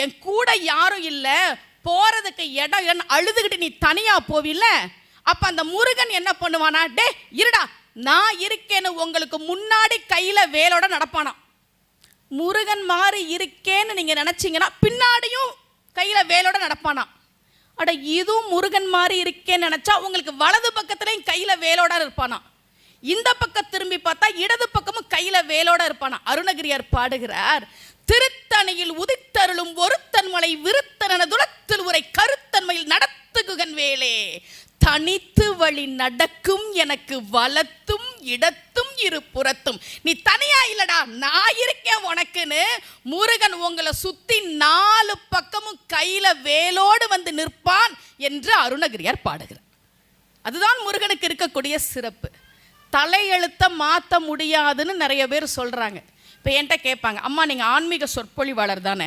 என் கூட யாரும் இல்ல, போறதுக்கு இடம் அழுதுகிட்டு நீ தனியா போவில்ல, அப்ப அந்த முருகன் என்ன பண்ணுவானா, டே இருடா நான் இருக்கேன்னு உங்களுக்கு முன்னாடி கையில வேலோட நடப்பானா. முருகன் மாதிரி இருக்கேன்னு நீங்க நினைச்சீங்கன்னா பின்னாடியும் கையில வேலோட நடப்பானா. அட இதுவும் முருகன் மாதிரி இருக்கேன்னு நினைச்சா உங்களுக்கு வலது பக்கத்துலயும் கையில வேலோட இருப்பானா. இந்த பக்கம் திரும்பி பார்த்தா இடது பக்கமும் கையில வேலோட இருப்பானா. அருணகிரியார் பாடுகிறார், திருத்தணியில் உதித்தருளும் ஒருத்தன் மலை விருத்தன துளத்தில் உரை கருத்தன்மையில் நடத்துகுகன் வேலே, தனித்து வழி நடக்கும் எனக்கு வலத்தும் இடத்தும் இரு புறத்தும். நீ தனியா இல்லடா, நான் இருக்கேன் உனக்குன்னு முருகன் உங்களை சுத்தி 4 பக்கமும் கையில வேலோடு வந்து நிற்பான் என்று அருணகிரியார் பாடுகிறார். அதுதான் முருகனுக்கு இருக்கக்கூடிய சிறப்பு. தலையெழுத்த மாற்ற முடியாதுன்னு நிறைய பேர் சொல்றாங்க. இப்போ என்கிட்ட கேட்பாங்க, அம்மா நீங்கள் ஆன்மீக சொற்பொழிவாளர் தானே,